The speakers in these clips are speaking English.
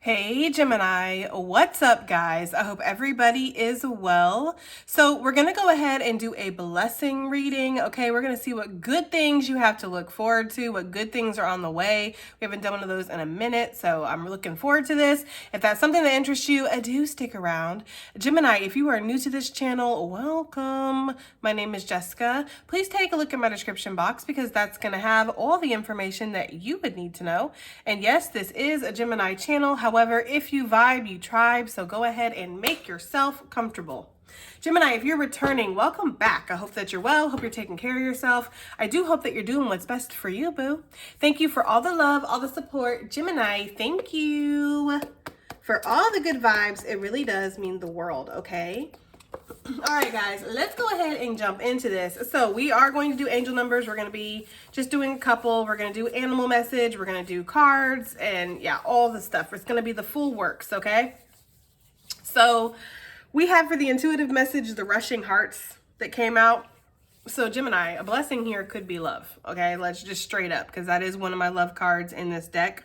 Hey Gemini, what's up guys? I hope everybody is well. So we're going to go ahead and do a blessing reading. Okay, we're going to see what good things you have to look forward to, what good things are on the way. We haven't done one of those in a minute, so I'm looking forward to this. If that's something that interests you, do stick around. Gemini, if you are new to this channel, welcome. My name is Jessica. Please take a look at my description box because that's going to have all the information that you would need to know. And yes, this is a Gemini channel. However, if you vibe, you tribe, so go ahead and make yourself comfortable. Gemini, if you're returning, welcome back. I hope that you're well. Hope you're taking care of yourself. I do hope that you're doing what's best for you, boo. Thank you for all the love, all the support. Gemini, thank you for all the good vibes. It really does mean the world, okay? All right, guys, let's go ahead and jump into this. So we are going to do angel numbers. We're going to be just doing a couple. We're going to do animal message. We're going to do cards and yeah, all the stuff. It's going to be the full works, okay? So we have for the intuitive message, the rushing hearts that came out. So Gemini, a blessing here could be love, okay? Let's just straight up, because that is one of my love cards in this deck.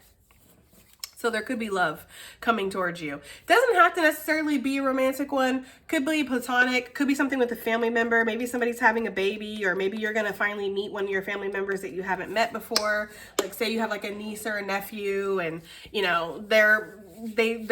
So there could be love coming towards you. Doesn't have to necessarily be a romantic one. Could be platonic. Could be something with a family member. Maybe somebody's having a baby, or maybe you're going to finally meet one of your family members that you haven't met before. Like say you have like a niece or a nephew and, you know, their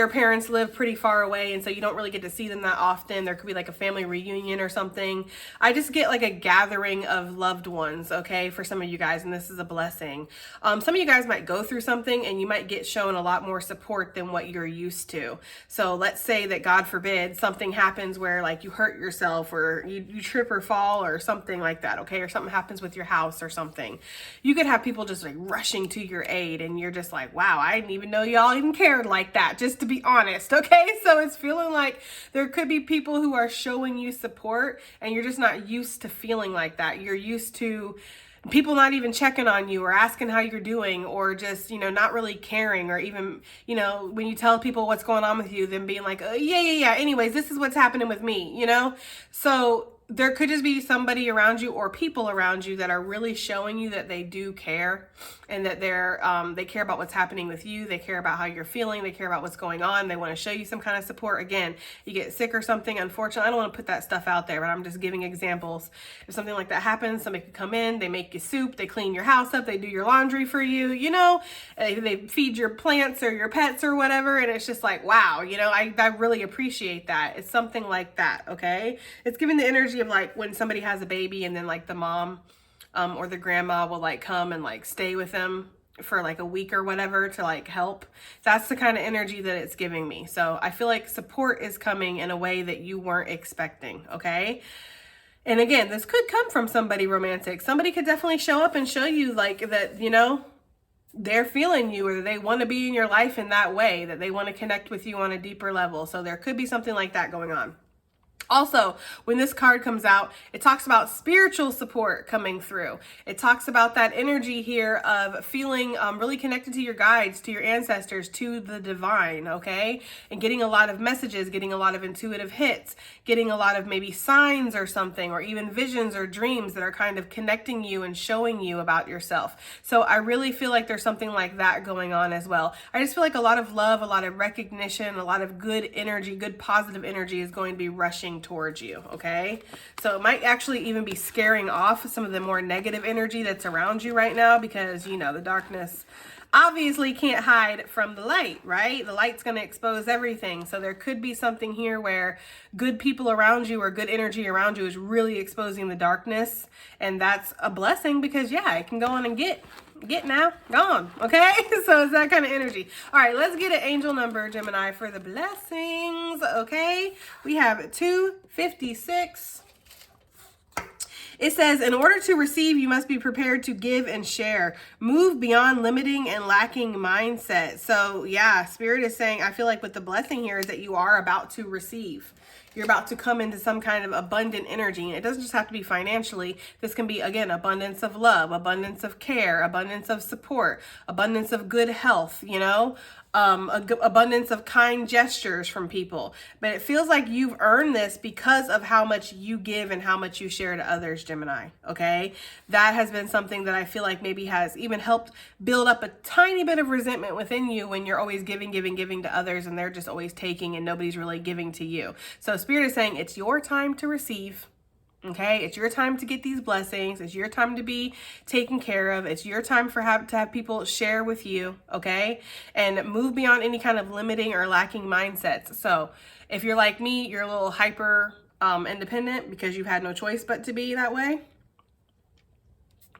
parents live pretty far away, and so you don't really get to see them that often. There could be like a family reunion or something. I just get like a gathering of loved ones, okay, for some of you guys, and this is a blessing. Some of you guys might go through something and you might get shown a lot more support than what you're used to. So let's say that, God forbid, something happens where like you hurt yourself or you trip or fall or something like that, okay, or something happens with your house or something. You could have people just like rushing to your aid, and you're just like, wow, I didn't even know y'all even cared like that, just to be honest, okay? So it's feeling like there could be people who are showing you support, and you're just not used to feeling like that. You're used to people not even checking on you or asking how you're doing, or just, you know, not really caring, or even, you know, when you tell people what's going on with you, them being like, oh, yeah. Anyways, this is what's happening with me, you know? So there could just be somebody around you or people around you that are really showing you that they do care, and that they care about what's happening with you. They care about how you're feeling. They care about what's going on. They want to show you some kind of support. Again, you get sick or something. Unfortunately, I don't want to put that stuff out there, but I'm just giving examples. If something like that happens, somebody could come in, they make you soup, they clean your house up, they do your laundry for you, you know, they feed your plants or your pets or whatever. And it's just like, wow, you know, I really appreciate that. It's something like that, okay? It's giving the energy of like when somebody has a baby, and then like the mom or the grandma will like come and like stay with them for like a week or whatever to like help. That's the kind of energy that it's giving me. So I feel like support is coming in a way that you weren't expecting, okay? And again, this could come from somebody romantic. Somebody could definitely show up and show you like that, you know, they're feeling you, or that they want to be in your life in that way, that they want to connect with you on a deeper level. So there could be something like that going on. Also, when this card comes out, it talks about spiritual support coming through. It talks about that energy here of feeling really connected to your guides, to your ancestors, to the divine, okay? And getting a lot of messages, getting a lot of intuitive hits, getting a lot of maybe signs or something, or even visions or dreams that are kind of connecting you and showing you about yourself. So I really feel like there's something like that going on as well. I just feel like a lot of love, a lot of recognition, a lot of good energy, good positive energy is going to be rushing towards you, okay? So it might actually even be scaring off some of the more negative energy that's around you right now, because, you know, the darkness obviously can't hide from the light, right? The light's going to expose everything. So there could be something here where good people around you or good energy around you is really exposing the darkness, and that's a blessing, because yeah, it can go on and get now gone, okay? So it's that kind of energy. All right, let's get an angel number, Gemini, for the blessings, okay? We have 256. It says, in order to receive, you must be prepared to give and share. Move beyond limiting and lacking mindset. So yeah, Spirit is saying, I feel like with the blessing here is that you are about to receive. You're about to come into some kind of abundant energy. And it doesn't just have to be financially. This can be, again, abundance of love, abundance of care, abundance of support, abundance of good health, you know? abundance of kind gestures from people. But it feels like you've earned this because of how much you give and how much you share to others, Gemini. Okay. That has been something that I feel like maybe has even helped build up a tiny bit of resentment within you when you're always giving to others and they're just always taking and nobody's really giving to you. So Spirit is saying it's your time to receive. Okay, it's your time to get these blessings. It's your time to be taken care of. It's your time to have people share with you, okay? And move beyond any kind of limiting or lacking mindsets. So if you're like me, you're a little hyper independent because you've had no choice but to be that way.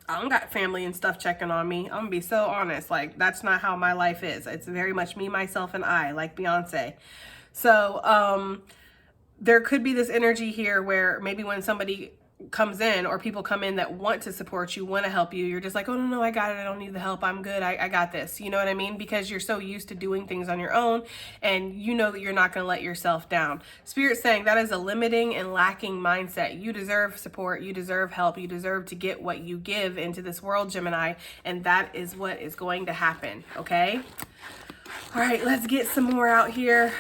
I don't got family and stuff checking on me. I'm gonna be so honest. Like, that's not how my life is. It's very much me, myself, and I, like Beyonce. So, there could be this energy here where maybe when somebody comes in or people come in that want to support you, want to help you, you're just like, oh, no, I got it. I don't need the help. I'm good. I got this. You know what I mean? Because you're so used to doing things on your own and you know that you're not going to let yourself down. Spirit's saying that is a limiting and lacking mindset. You deserve support. You deserve help. You deserve to get what you give into this world, Gemini. And that is what is going to happen. Okay. All right, let's get some more out here.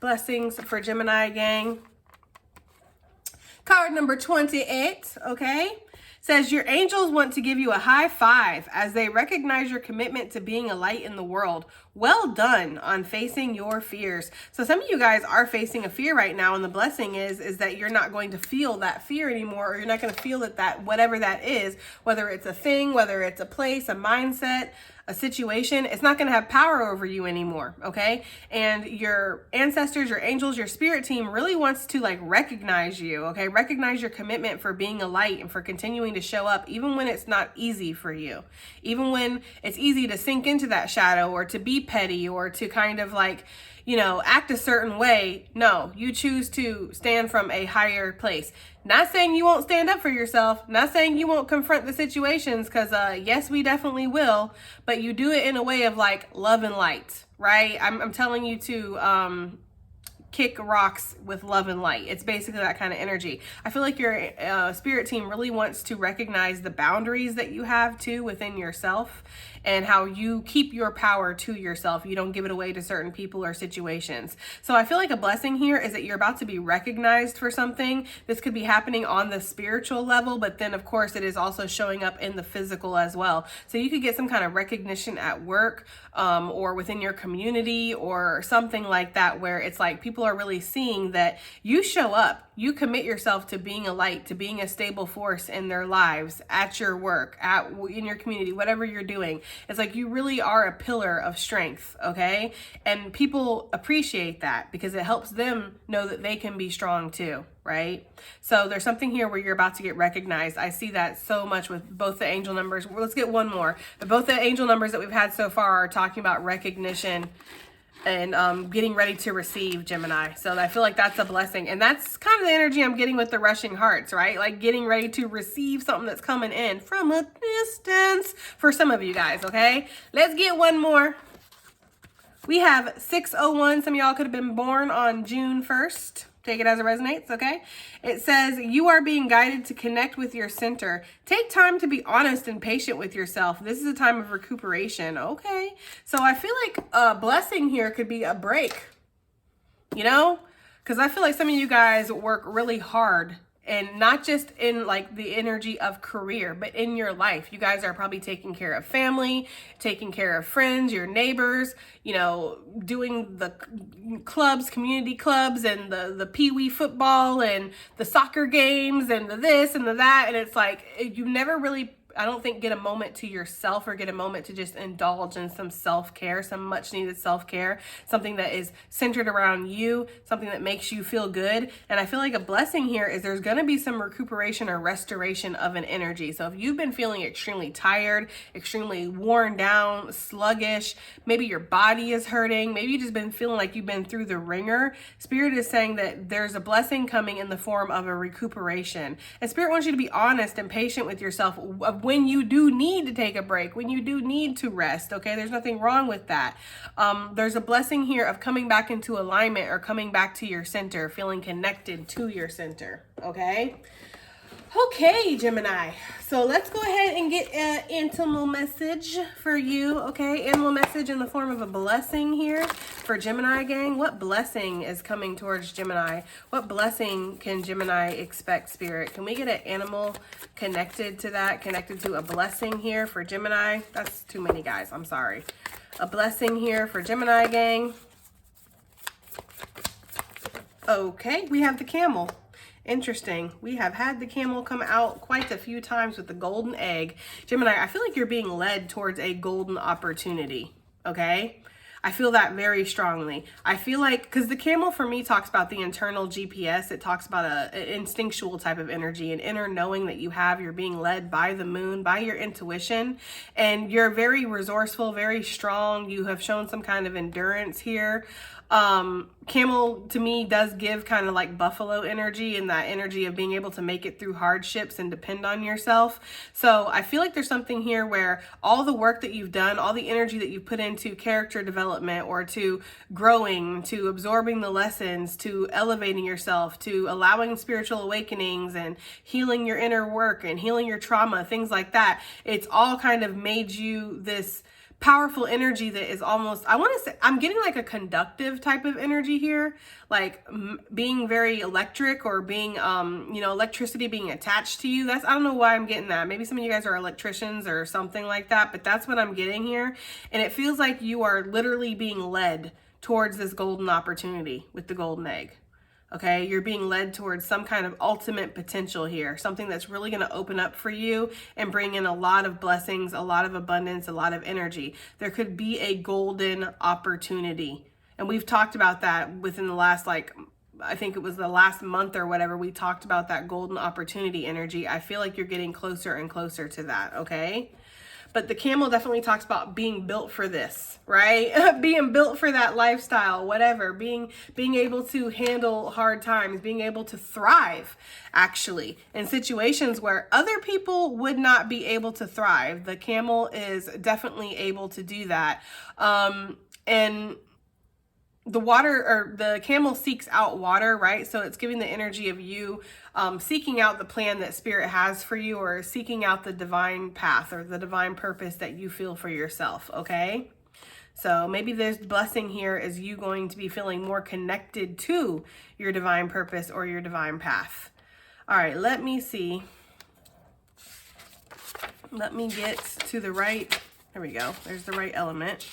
Blessings for Gemini gang. Card number 28, okay? Says your angels want to give you a high five as they recognize your commitment to being a light in the world. Well done on facing your fears. So some of you guys are facing a fear right now, and the blessing is that you're not going to feel that fear anymore, or you're not going to feel that whatever that is, whether it's a thing, whether it's a place, a mindset, a situation, it's not going to have power over you anymore, okay? And your ancestors, your angels, your spirit team really wants to like recognize you, okay? Recognize your commitment for being a light and for continuing to show up even when it's not easy for you. Even when it's easy to sink into that shadow or to be petty or to kind of like, you know, act a certain way. No, you choose to stand from a higher place. Not saying you won't stand up for yourself. Not saying you won't confront the situations, because yes, we definitely will. But you do it in a way of like love and light, right? I'm telling you to kick rocks with love and light. It's basically that kind of energy. I feel like your spirit team really wants to recognize the boundaries that you have too within yourself and how you keep your power to yourself. You don't give it away to certain people or situations. So I feel like a blessing here is that you're about to be recognized for something. This could be happening on the spiritual level, but then of course it is also showing up in the physical as well. So you could get some kind of recognition at work or within your community or something like that, where it's like people are really seeing that you show up, you commit yourself to being a light, to being a stable force in their lives, at your work, in your community, whatever you're doing. It's like you really are a pillar of strength, okay? And people appreciate that because it helps them know that they can be strong too, right? So there's something here where you're about to get recognized. I see that so much with both the angel numbers. Well, let's get one more. But both the angel numbers that we've had so far are talking about recognition and getting ready to receive, Gemini. So I feel like that's a blessing. And that's kind of the energy I'm getting with the rushing hearts, right? Like getting ready to receive something that's coming in from a distance for some of you guys, okay? Let's get one more. We have 601. Some of y'all could have been born on June 1st. Take it as it resonates, okay? It says, you are being guided to connect with your center. Take time to be honest and patient with yourself. This is a time of recuperation, okay? So I feel like a blessing here could be a break, you know? Because I feel like some of you guys work really hard, and not just in like the energy of career, but in your life. You guys are probably taking care of family, taking care of friends, your neighbors, you know, doing the clubs, community clubs, and the pee-wee football and the soccer games and the this and the that. And it's like, you never really, I don't think, get a moment to yourself or get a moment to just indulge in some self-care, some much needed self-care, something that is centered around you, something that makes you feel good. And I feel like a blessing here is there's going to be some recuperation or restoration of an energy. So if you've been feeling extremely tired, extremely worn down, sluggish, maybe your body is hurting, maybe you've just been feeling like you've been through the ringer, Spirit is saying that there's a blessing coming in the form of a recuperation. And Spirit wants you to be honest and patient with yourself when you do need to take a break, when you do need to rest, okay? There's nothing wrong with that. There's a blessing here of coming back into alignment or coming back to your center, feeling connected to your center, okay? Okay, Gemini. So let's go ahead and get an animal message for you. Okay, animal message in the form of a blessing here for Gemini gang. What blessing is coming towards Gemini? What blessing can Gemini expect, Spirit? Can we get an animal connected to that, connected to a blessing here for Gemini? That's too many, guys. I'm sorry. A blessing here for Gemini gang. Okay, we have the camel. Interesting. We have had the camel come out quite a few times with the golden egg. Gemini, I feel like you're being led towards a golden opportunity, okay? I feel that very strongly. I feel like, because the camel for me talks about the internal GPS. It talks about an instinctual type of energy, an inner knowing that you have. You're being led by the moon, by your intuition, and you're very resourceful, very strong. You have shown some kind of endurance here. Camel to me does give kind of like buffalo energy, and that energy of being able to make it through hardships and depend on yourself. So I feel like there's something here where all the work that you've done, all the energy that you've put into character development or to growing, to absorbing the lessons, to elevating yourself, to allowing spiritual awakenings and healing your inner work and healing your trauma, things like that. It's all kind of made you this powerful energy that is almost, I want to say, I'm getting like a conductive type of energy here, like being very electric or being, electricity being attached to you. I don't know why I'm getting that. Maybe some of you guys are electricians or something like that, but that's what I'm getting here. And it feels like you are literally being led towards this golden opportunity with the golden egg. Okay, you're being led towards some kind of ultimate potential here, something that's really going to open up for you and bring in a lot of blessings, a lot of abundance, a lot of energy. There could be a golden opportunity. And we've talked about that within the last, I think it was the last month or whatever, we talked about that golden opportunity energy. I feel like you're getting closer and closer to that, okay? But the camel definitely talks about being built for this, right? Being built for that lifestyle, whatever, being able to handle hard times, being able to thrive, actually, in situations where other people would not be able to thrive. The camel is definitely able to do that. And the camel seeks out water, right? So it's giving the energy of you seeking out the plan that Spirit has for you, or seeking out the divine path or the divine purpose that you feel for yourself, okay? So maybe there's blessing here is you going to be feeling more connected to your divine purpose or your divine path. All right, let me see. Let me get to the right, there we go. There's the right element.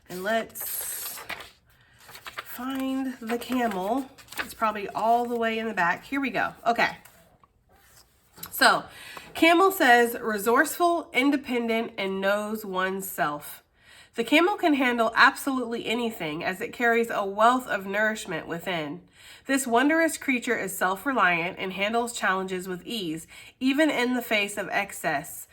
And let's find the camel. It's probably all the way in the back. Here we go. Okay. So, camel says resourceful, independent, and knows oneself. The camel can handle absolutely anything as it carries a wealth of nourishment within. This wondrous creature is self-reliant and handles challenges with ease, even in the face of excess,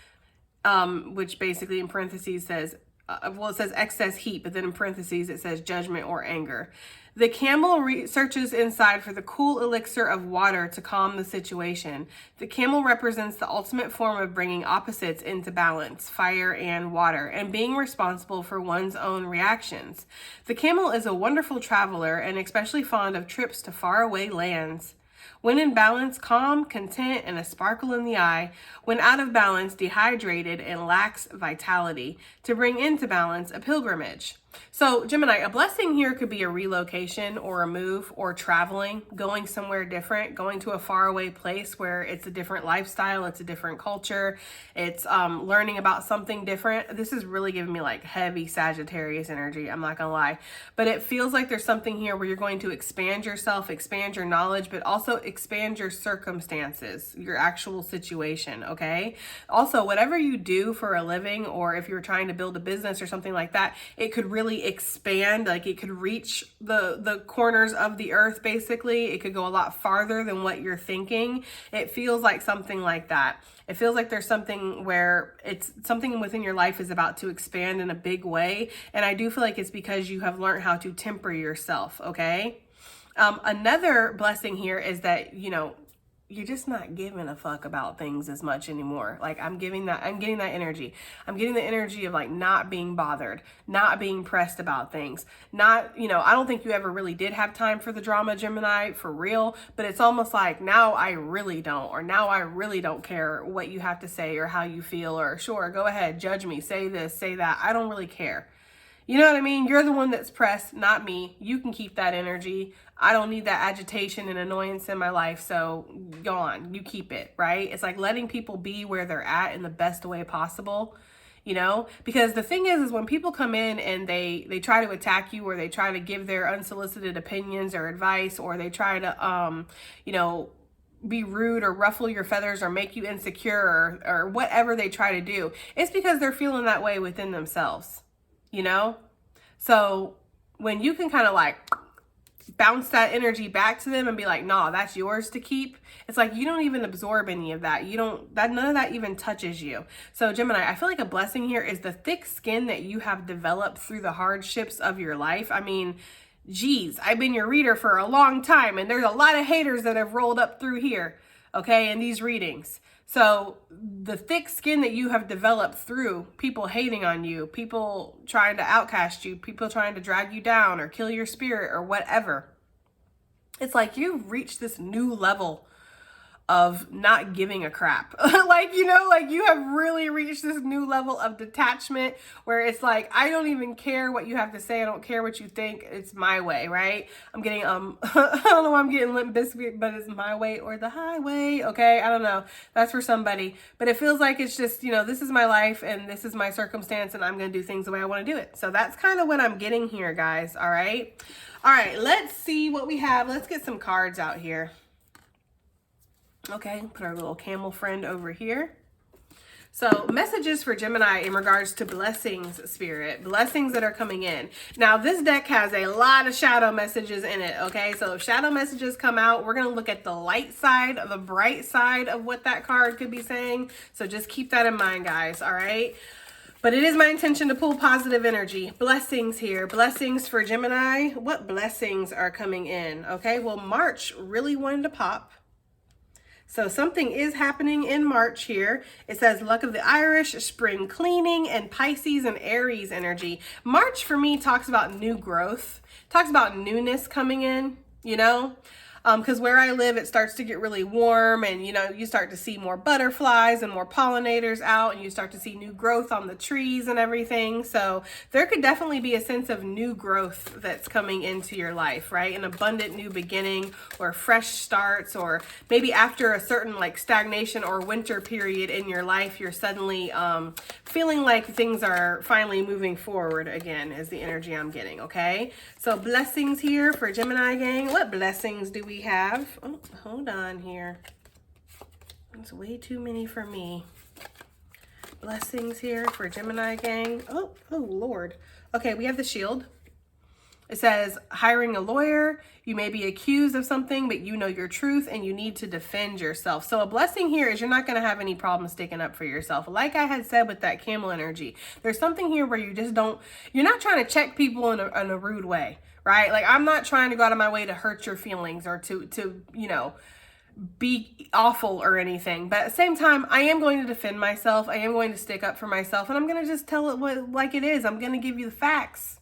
which basically in parentheses says, it says excess heat, but then in parentheses it says judgment or anger. The camel searches inside for the cool elixir of water to calm the situation. The camel represents the ultimate form of bringing opposites into balance, fire and water, and being responsible for one's own reactions. The camel is a wonderful traveler and especially fond of trips to faraway lands. When in balance, calm, content, and a sparkle in the eye. When out of balance, dehydrated and lacks vitality. To bring into balance, a pilgrimage. So, Gemini, a blessing here could be a relocation or a move or traveling, going somewhere different, going to a faraway place where it's a different lifestyle, it's a different culture, it's learning about something different. This is really giving me like heavy Sagittarius energy, I'm not gonna lie. But it feels like there's something here where you're going to expand yourself, expand your knowledge, but also expand your circumstances, your actual situation, okay? Also, whatever you do for a living, or if you're trying to build a business or something like that, it could really expand, like it could reach the corners of the earth, basically. It could go a lot farther than what you're thinking. It feels like something like that. It feels like there's something where it's something within your life is about to expand in a big way. And I do feel like it's because you have learned how to temper yourself, okay? Another blessing here is that, you're just not giving a fuck about things as much anymore. Like I'm getting that energy. I'm getting the energy of like not being bothered, not being pressed about things. Not, I don't think you ever really did have time for the drama, Gemini, for real, but it's almost like now I really don't, or now I really don't care what you have to say or how you feel, or sure, go ahead, judge me, say this, say that. I don't really care. You know what I mean? You're the one that's pressed, not me. You can keep that energy. I don't need that agitation and annoyance in my life, so go on. You keep it, right? It's like letting people be where they're at in the best way possible, Because the thing is when people come in and they try to attack you, or they try to give their unsolicited opinions or advice, or they try to, be rude or ruffle your feathers or make you insecure, or whatever they try to do, it's because they're feeling that way within themselves. So when you can kind of like bounce that energy back to them and be like, nah, that's yours to keep. It's like, you don't even absorb any of that. None of that even touches you. So Gemini, I feel like a blessing here is the thick skin that you have developed through the hardships of your life. I mean, geez, I've been your reader for a long time, and there's a lot of haters that have rolled up through here, okay, in these readings. So the thick skin that you have developed through people hating on you, people trying to outcast you, people trying to drag you down or kill your spirit or whatever. It's like you've reached this new level of not giving a crap. like you have really reached this new level of detachment where it's like, I don't even care what you have to say. I don't care what you think. It's my way, right? I'm getting, I don't know why I'm getting Limp Bizkit, but it's my way or the highway. Okay. I don't know. That's for somebody, but it feels like it's just, this is my life and this is my circumstance and I'm going to do things the way I want to do it. So that's kind of what I'm getting here, guys. All right. All right. Let's see what we have. Let's get some cards out here. Okay, put our little camel friend over here. So messages for Gemini in regards to blessings, Spirit, blessings that are coming in. Now, this deck has a lot of shadow messages in it, okay? So if shadow messages come out, we're going to look at the light side, the bright side of what that card could be saying. So just keep that in mind, guys, all right? But it is my intention to pull positive energy. Blessings here. Blessings for Gemini. What blessings are coming in? Okay, well, March really wanted to pop. So something is happening in March here. It says luck of the Irish, spring cleaning, and Pisces and Aries energy. March for me talks about new growth, talks about newness coming in, because where I live, it starts to get really warm and, you start to see more butterflies and more pollinators out and you start to see new growth on the trees and everything. So there could definitely be a sense of new growth that's coming into your life, right? An abundant new beginning or fresh starts, or maybe after a certain like stagnation or winter period in your life, you're suddenly feeling like things are finally moving forward again is the energy I'm getting, okay? So blessings here for Gemini gang. What blessings do we have? Oh, hold on here. It's way too many for me. Blessings here for Gemini gang. Oh Lord. Okay, we have the shield. It says hiring a lawyer. You may be accused of something, but you know your truth and you need to defend yourself. So a blessing here is you're not going to have any problem sticking up for yourself. Like I had said with that camel energy, there's something here where you just you're not trying to check people in a rude way, right? Like I'm not trying to go out of my way to hurt your feelings or to be awful or anything. But at the same time, I am going to defend myself. I am going to stick up for myself, and I'm going to just tell it like it is. I'm going to give you the facts.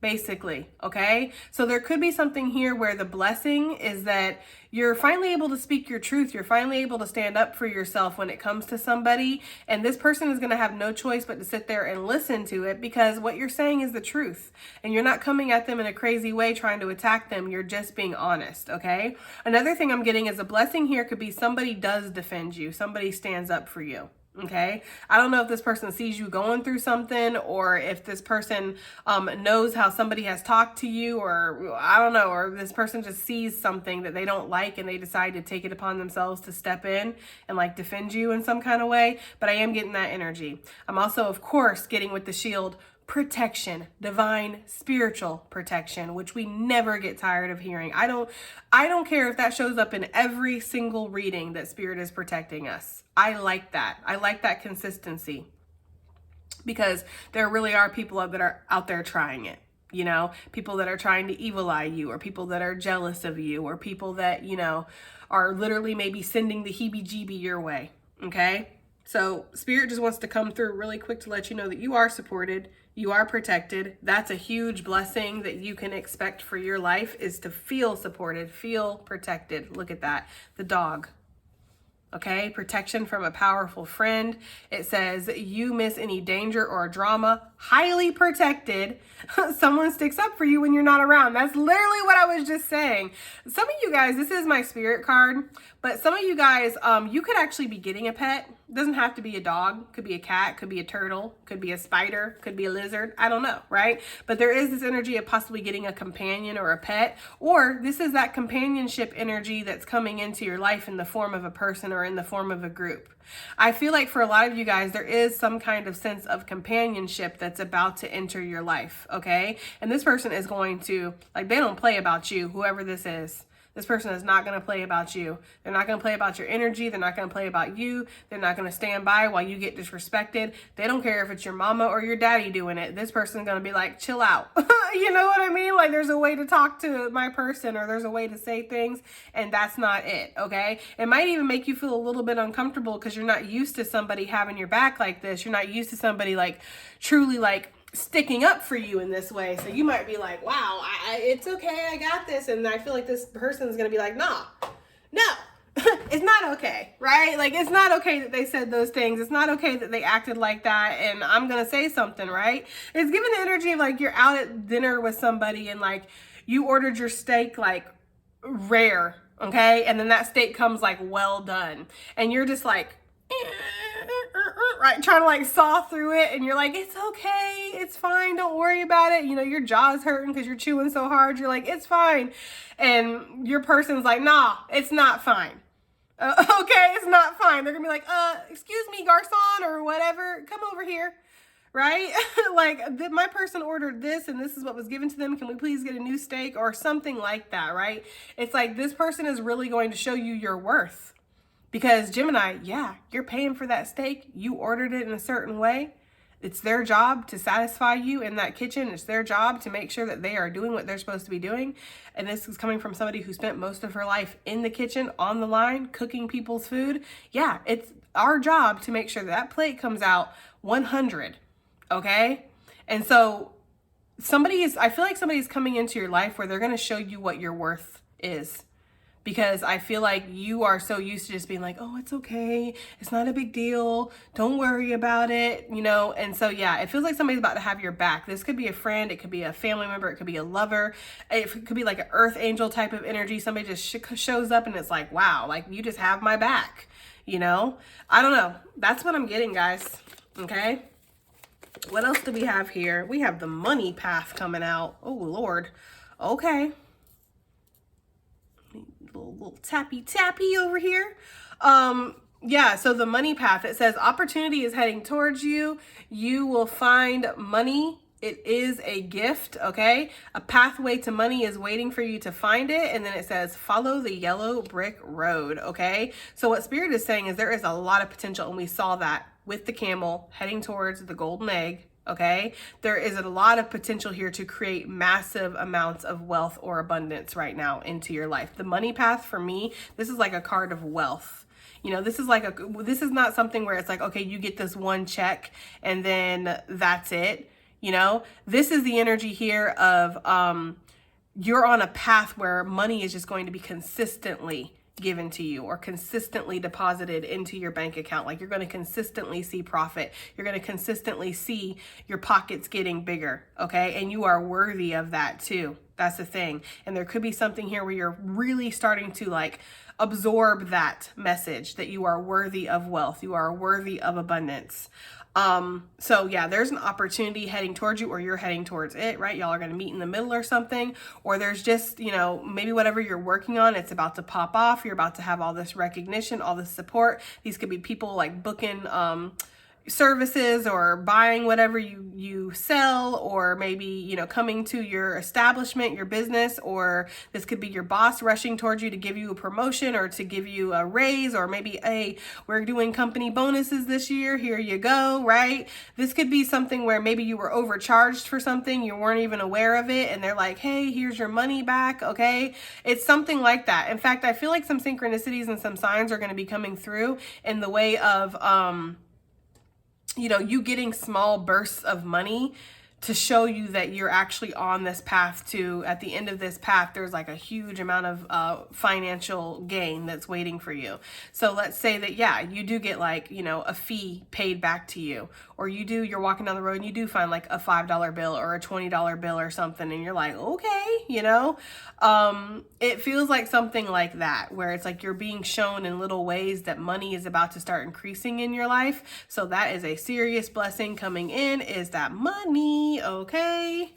Basically, okay? So there could be something here where the blessing is that you're finally able to speak your truth. You're finally able to stand up for yourself when it comes to somebody. And this person is going to have no choice but to sit there and listen to it because what you're saying is the truth. And you're not coming at them in a crazy way trying to attack them. You're just being honest, okay? Another thing I'm getting is a blessing here could be somebody does defend you. Somebody stands up for you. Okay. I don't know if this person sees you going through something or if this person knows how somebody has talked to you, or I don't know, or this person just sees something that they don't like and they decide to take it upon themselves to step in and like defend you in some kind of way. But I am getting that energy. I'm also, of course, getting with the shield protection, divine spiritual protection, which we never get tired of hearing. I don't care if that shows up in every single reading that spirit is protecting us. I like that. I like that consistency because there really are people that are out there trying it. You know, people that are trying to evil eye you, or people that are jealous of you, or people that, you know, are literally maybe sending the heebie-jeebie your way, okay? So Spirit just wants to come through really quick to let you know that you are supported, you are protected. That's a huge blessing that you can expect for your life, is to feel supported, feel protected. Look at that, the dog. Okay, protection from a powerful friend. It says you miss any danger or drama, highly protected. Someone sticks up for you when you're not around. That's literally what I was just saying. Some of you guys, this is my spirit card, but some of you guys, you could actually be getting a pet. It doesn't have to be a dog, could be a cat, could be a turtle, could be a spider, could be a lizard. I don't know, right? But there is this energy of possibly getting a companion or a pet, or this is that companionship energy that's coming into your life in the form of a person or in the form of a group. I feel like for a lot of you guys, there is some kind of sense of companionship that's about to enter your life, okay? And this person is going to, like, they don't play about you, whoever this is. This person is not going to play about you. They're not going to play about your energy. They're not going to play about you. They're not going to stand by while you get disrespected. They don't care if it's your mama or your daddy doing it. This person's going to be like, chill out. You know what I mean? Like, there's a way to talk to my person, or there's a way to say things, and that's not it, okay? It might even make you feel a little bit uncomfortable because you're not used to somebody having your back like this. You're not used to somebody like truly like sticking up for you in this way. So you might be like, wow, it's okay, I got this. And I feel like this person is going to be like, no, it's not okay, right? Like, it's not okay that they said those things. It's not okay that they acted like that. And I'm going to say something, right? It's given the energy of like you're out at dinner with somebody and like you ordered your steak like rare, okay? And then that steak comes like well done. And you're just like, right, trying to like saw through it, and you're like, it's okay, it's fine, don't worry about it. You know, your jaw's hurting because you're chewing so hard. You're like, it's fine. And your person's like, nah, it's not fine. Okay, it's not fine. They're gonna be like, excuse me, garçon, or whatever, come over here, right? Like, my person ordered this and this is what was given to them. Can we please get a new steak, or something like that, right? It's like this person is really going to show you your worth. Because Gemini, yeah, you're paying for that steak. You ordered it in a certain way. It's their job to satisfy you in that kitchen. It's their job to make sure that they are doing what they're supposed to be doing. And this is coming from somebody who spent most of her life in the kitchen, on the line, cooking people's food. Yeah, it's our job to make sure that plate comes out 100, okay? And so I feel like somebody's coming into your life where they're going to show you what your worth is. Because I feel like you are so used to just being like, oh, it's okay, it's not a big deal, don't worry about it, you know? And so, yeah, it feels like somebody's about to have your back. This could be a friend, it could be a family member, it could be a lover, it could be like an earth angel type of energy. Somebody just shows up and it's like, wow, like you just have my back, you know? I don't know. That's what I'm getting, guys, okay? What else do we have here? We have the money path coming out. Oh, Lord. Okay. Little tappy over here. Yeah, so the money path, it says opportunity is heading towards you. You will find money. It is a gift, okay? A pathway to money is waiting for you to find it. And then it says follow the yellow brick road, okay? So what Spirit is saying is there is a lot of potential, and we saw that with the camel heading towards the golden egg. Okay, there is a lot of potential here to create massive amounts of wealth or abundance right now into your life. The money path, for me, this is like a card of wealth. You know, this is not something where it's like, okay, you get this one check and then that's it. You know, this is the energy here of you're on a path where money is just going to be consistently given to you or consistently deposited into your bank account. Like, you're going to consistently see profit. You're going to consistently see your pockets getting bigger. Okay. And you are worthy of that too. That's the thing. And there could be something here where you're really starting to like absorb that message that you are worthy of wealth. You are worthy of abundance. So yeah, there's an opportunity heading towards you, or you're heading towards it, right? Y'all are going to meet in the middle or something, or there's just, you know, maybe whatever you're working on, it's about to pop off. You're about to have all this recognition, all this support. These could be people like booking, services or buying whatever you sell, or maybe, you know, coming to your establishment, your business, or this could be your boss rushing towards you to give you a promotion or to give you a raise, or maybe, hey, we're doing company bonuses this year, here you go, right? This could be something where maybe you were overcharged for something, you weren't even aware of it, and they're like, hey, here's your money back, okay? It's something like that. In fact, I feel like some synchronicities and some signs are going to be coming through in the way of you know, you getting small bursts of money to show you that you're actually on this path to, at the end of this path, there's like a huge amount of financial gain that's waiting for you. So let's say that, yeah, you do get like, you know, a fee paid back to you, or you're walking down the road and you do find like a $5 bill or a $20 bill or something, and you're like, okay, you know, it feels like something like that, where it's like you're being shown in little ways that money is about to start increasing in your life. So that is a serious blessing coming in, is that money. Okay,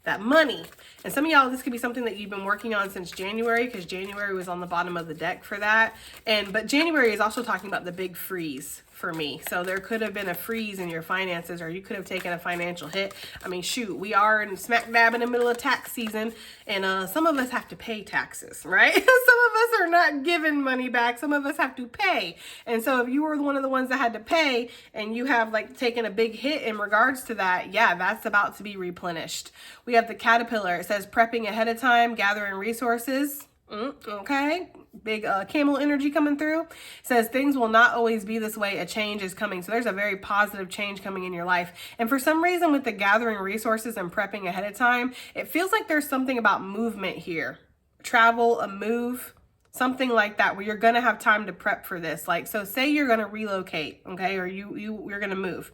that money. And some of y'all, this could be something that you've been working on since January, because January was on the bottom of the deck for that. But January is also talking about the big freeze for me. So there could have been a freeze in your finances, or you could have taken a financial hit. I mean, shoot, we are in smack dab in the middle of tax season, and some of us have to pay taxes, right? Some of us are not given money back. Some of us have to pay. And so if you were one of the ones that had to pay, and you have like taken a big hit in regards to that, yeah, that's about to be replenished. We have the caterpillar. It says prepping ahead of time, gathering resources. Okay, big camel energy coming through. It says things will not always be this way. A change is coming. So there's a very positive change coming in your life. And for some reason, with the gathering resources and prepping ahead of time, it feels like there's something about movement here. Travel, a move, something like that, where you're going to have time to prep for this. Like, so say you're going to relocate, okay, or you're going to move.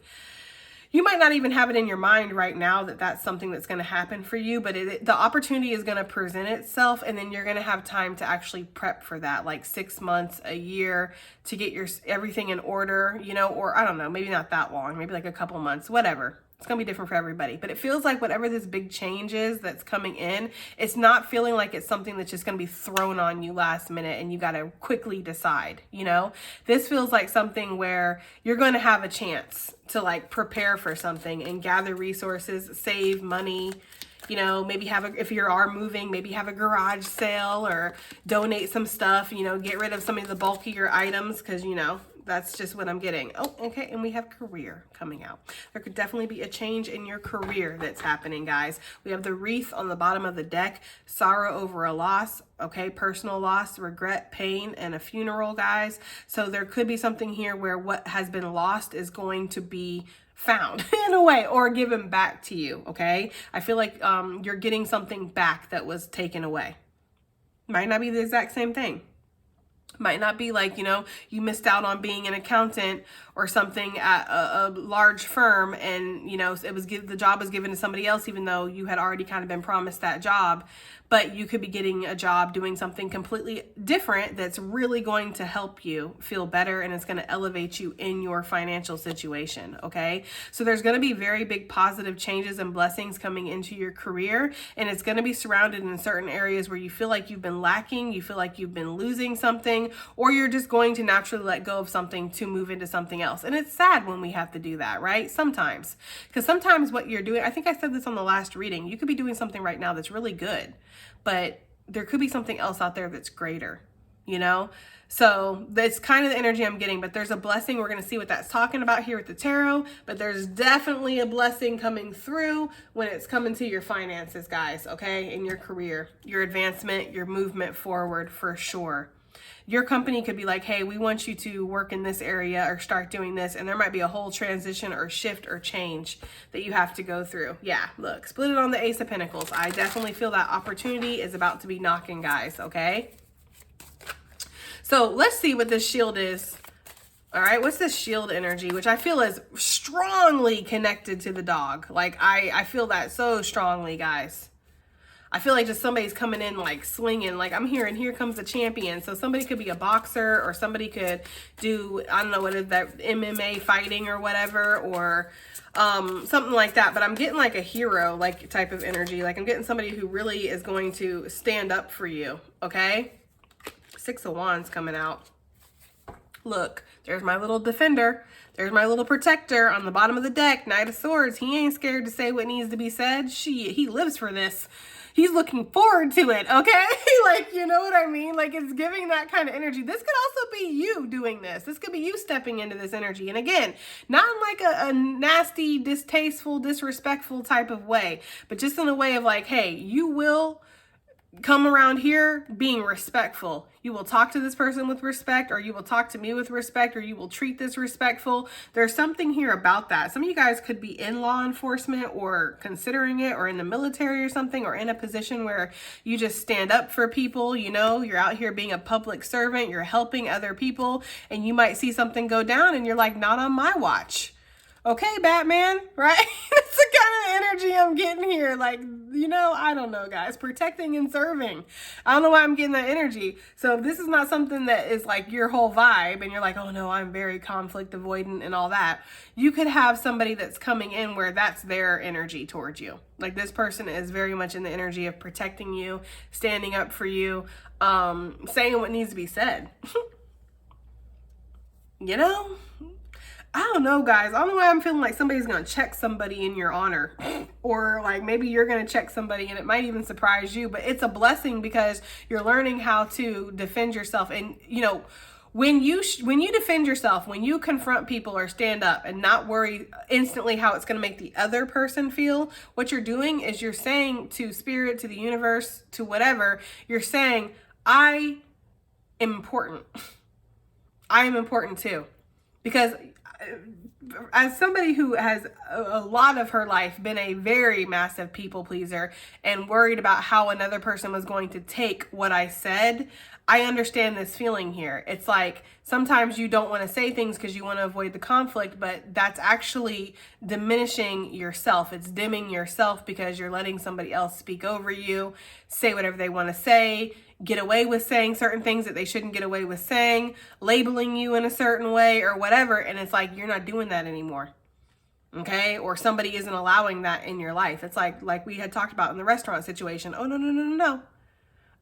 You might not even have it in your mind right now that that's something that's going to happen for you, but the opportunity is going to present itself, and then you're going to have time to actually prep for that, like 6 months, a year, to get your everything in order, you know, or I don't know, maybe not that long, maybe like a couple months, whatever. It's going to be different for everybody, but it feels like whatever this big change is that's coming in, it's not feeling like it's something that's just going to be thrown on you last minute and you got to quickly decide, you know? This feels like something where you're going to have a chance to like prepare for something and gather resources, save money, you know, maybe if you are moving, maybe have a garage sale or donate some stuff, you know, get rid of some of the bulkier items, because, you know, that's just what I'm getting. Oh, okay. And we have career coming out. There could definitely be a change in your career that's happening, guys. We have the wreath on the bottom of the deck, sorrow over a loss. Okay. Personal loss, regret, pain, and a funeral, guys. So there could be something here where what has been lost is going to be found in a way, or given back to you. Okay. I feel like you're getting something back that was taken away. Might not be the exact same thing. Might not be like, you know, you missed out on being an accountant or something at a large firm, and, you know, the job was given to somebody else, even though you had already kind of been promised that job. But you could be getting a job doing something completely different that's really going to help you feel better, and it's going to elevate you in your financial situation, okay? So there's going to be very big positive changes and blessings coming into your career, and it's going to be surrounded in certain areas where you feel like you've been lacking, you feel like you've been losing something, or you're just going to naturally let go of something to move into something else. And it's sad when we have to do that, right? Sometimes. Because sometimes what you're doing, I think I said this on the last reading, you could be doing something right now that's really good, but there could be something else out there that's greater, you know? So that's kind of the energy I'm getting, but there's a blessing. We're going to see what that's talking about here with the tarot, but there's definitely a blessing coming through when it's coming to your finances, guys, okay? In your career, your advancement, your movement forward, for sure. Your company could be like, hey, we want you to work in this area or start doing this. And there might be a whole transition or shift or change that you have to go through. Yeah, look, split it on the Ace of Pentacles. I definitely feel that opportunity is about to be knocking, guys, okay? So let's see what this shield is. All right, what's this shield energy, which I feel is strongly connected to the dog. Like, I feel that so strongly, guys. I feel like just somebody's coming in like swinging, like I'm here and here comes the champion. So somebody could be a boxer, or somebody could do, I don't know, what is that, MMA fighting or whatever, or something like that. But I'm getting like a hero like type of energy. Like I'm getting somebody who really is going to stand up for you. Okay. 6 of Wands coming out. look, there's my little defender. There's my little protector on the bottom of the deck, Knight of Swords. He ain't scared to say what needs to be said. He lives for this. He's looking forward to it, okay? Like, you know what I mean? Like, it's giving that kind of energy. This could also be you doing this. This could be you stepping into this energy. And again, not in like a nasty, distasteful, disrespectful type of way, but just in a way of like, hey, you will come around here being respectful. You will talk to this person with respect, or you will talk to me with respect, or you will treat this respectful. There's something here about that. Some of you guys could be in law enforcement or considering it, or in the military or something, or in a position where you just stand up for people. You know, you're out here being a public servant, you're helping other people, and you might see something go down and you're like, not on my watch. Okay, Batman, right? That's the kind of energy I'm getting here. Like, you know, I don't know, guys. Protecting and serving. I don't know why I'm getting that energy. So if this is not something that is like your whole vibe and you're like, oh no, I'm very conflict avoidant and all that, you could have somebody that's coming in where that's their energy towards you. Like, this person is very much in the energy of protecting you, standing up for you, saying what needs to be said. You know? I don't know, guys. I don't know why I'm feeling like somebody's going to check somebody in your honor, or like maybe you're going to check somebody and it might even surprise you, but it's a blessing because you're learning how to defend yourself. And you know, when you defend yourself, when you confront people or stand up and not worry instantly how it's going to make the other person feel, what you're doing is you're saying to spirit, to the universe, to whatever, you're saying, I am important. I am important too. Because as somebody who has a lot of her life been a very massive people pleaser and worried about how another person was going to take what I said, I understand this feeling here. It's like sometimes you don't want to say things because you want to avoid the conflict, but that's actually diminishing yourself. It's dimming yourself because you're letting somebody else speak over you, say whatever they want to say, get away with saying certain things that they shouldn't get away with saying, labeling you in a certain way or whatever. And it's like, you're not doing that anymore. Okay. Or somebody isn't allowing that in your life. It's like we had talked about in the restaurant situation. Oh, no.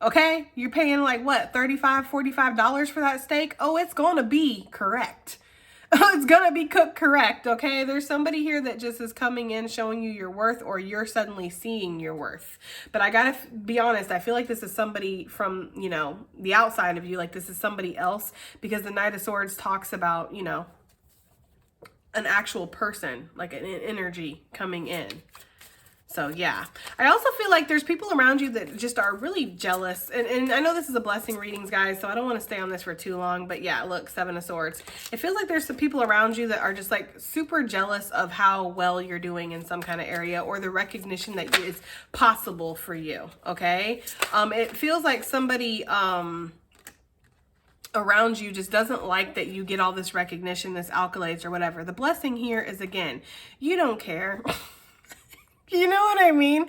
Okay. You're paying like what? $35, $45 for that steak. Oh, it's going to be correct. It's going to be cooked correct. Okay. There's somebody here that just is coming in, showing you your worth, or you're suddenly seeing your worth. But I got to be honest. I feel like this is somebody from, you know, the outside of you. Like this is somebody else, because the Knight of Swords talks about, you know, an actual person, like an energy coming in. So yeah, I also feel like there's people around you that just are really jealous. And I know this is a blessing readings, guys, so I don't want to stay on this for too long. But yeah, look, Seven of Swords. It feels like there's some people around you that are just like super jealous of how well you're doing in some kind of area, or the recognition that is possible for you, okay? It feels like somebody around you just doesn't like that you get all this recognition, this accolades or whatever. The blessing here is, again, you don't care. You know what I mean?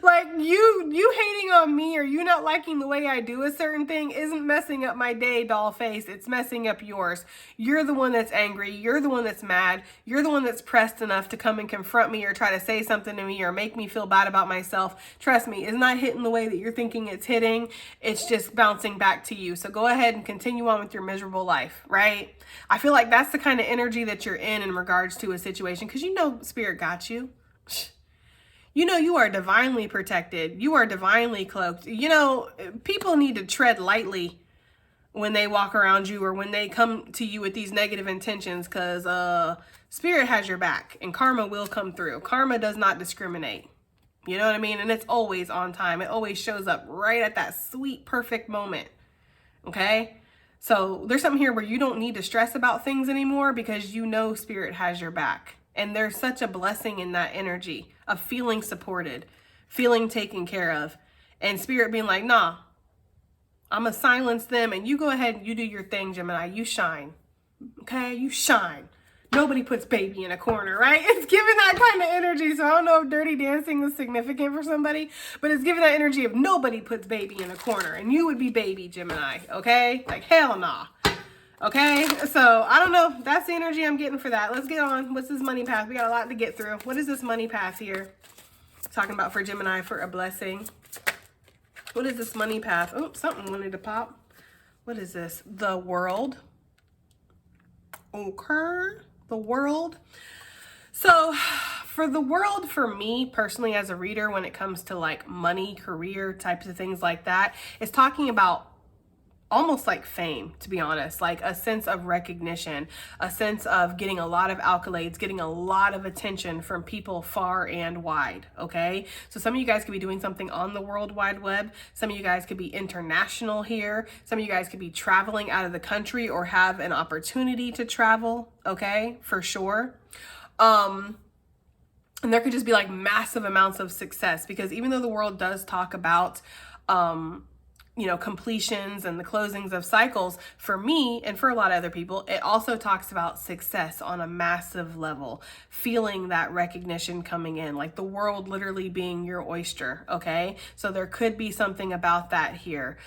Like you hating on me, or you not liking the way I do a certain thing isn't messing up my day, doll face. It's messing up yours. You're the one that's angry. You're the one that's mad. You're the one that's pressed enough to come and confront me or try to say something to me or make me feel bad about myself. Trust me, it's not hitting the way that you're thinking it's hitting. It's just bouncing back to you. So go ahead and continue on with your miserable life, right? I feel like that's the kind of energy that you're in regards to a situation, because you know Spirit got you. You know, you are divinely protected. You are divinely cloaked. You know, people need to tread lightly when they walk around you or when they come to you with these negative intentions, because Spirit has your back and karma will come through. Karma does not discriminate. You know what I mean? And it's always on time. It always shows up right at that sweet, perfect moment. Okay? So there's something here where you don't need to stress about things anymore, because you know Spirit has your back. And there's such a blessing in that energy of feeling supported, feeling taken care of, and Spirit being like, nah, I'm going to silence them and you go ahead and you do your thing, Gemini. You shine. Okay? You shine. Nobody puts baby in a corner, right? It's giving that kind of energy. So I don't know if Dirty Dancing is significant for somebody, but it's giving that energy of nobody puts baby in a corner, and you would be baby, Gemini. Okay? Like, hell nah. Okay, so I don't know. That's the energy I'm getting for that. Let's get on. What's this money path? We got a lot to get through. What is this money path here? Talking about for Gemini for a blessing. What is this money path? Oh, something wanted to pop. What is this? The World. Okay, the world. So for the world, for me personally as a reader, when it comes to like money, career types of things like that, it's talking about almost like fame, to be honest, like a sense of recognition, a sense of getting a lot of accolades, getting a lot of attention from people far and wide. Okay. So some of you guys could be doing something on the World Wide Web. Some of you guys could be international here. Some of you guys could be traveling out of the country or have an opportunity to travel. Okay. For sure. And there could just be like massive amounts of success, because even though the world does talk about, completions and the closings of cycles, for me and for a lot of other people, it also talks about success on a massive level, feeling that recognition coming in, like the world literally being your oyster. Okay. So there could be something about that here.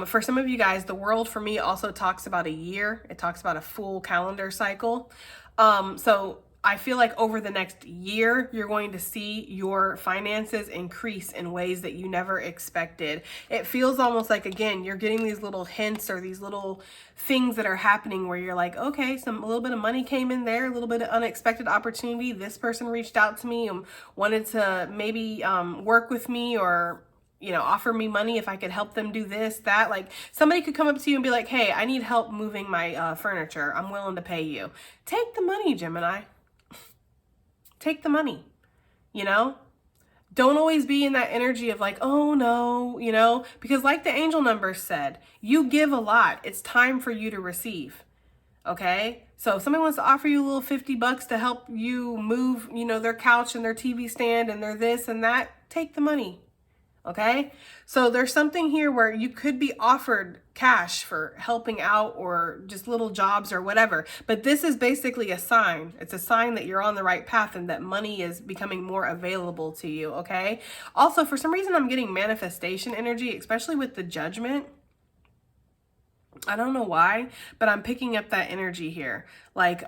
For some of you guys, the world for me also talks about a year. It talks about a full calendar cycle. So I feel like over the next year, you're going to see your finances increase in ways that you never expected. It feels almost like, again, you're getting these little hints or these little things that are happening where you're like, okay, a little bit of money came in there, a little bit of unexpected opportunity. This person reached out to me and wanted to maybe work with me, or offer me money if I could help them do this, that. Like somebody could come up to you and be like, hey, I need help moving my furniture. I'm willing to pay you. Take the money, Gemini. Take the money, Don't always be in that energy of like, oh no, because like the angel numbers said, you give a lot. It's time for you to receive. Okay. So if somebody wants to offer you a little $50 to help you move, their couch and their TV stand and their this and that, take the money. Okay. So there's something here where you could be offered cash for helping out or just little jobs or whatever. But this is basically a sign. It's a sign that you're on the right path and that money is becoming more available to you. Okay. Also, for some reason, I'm getting manifestation energy, especially with the Judgment. I don't know why, but I'm picking up that energy here. Like,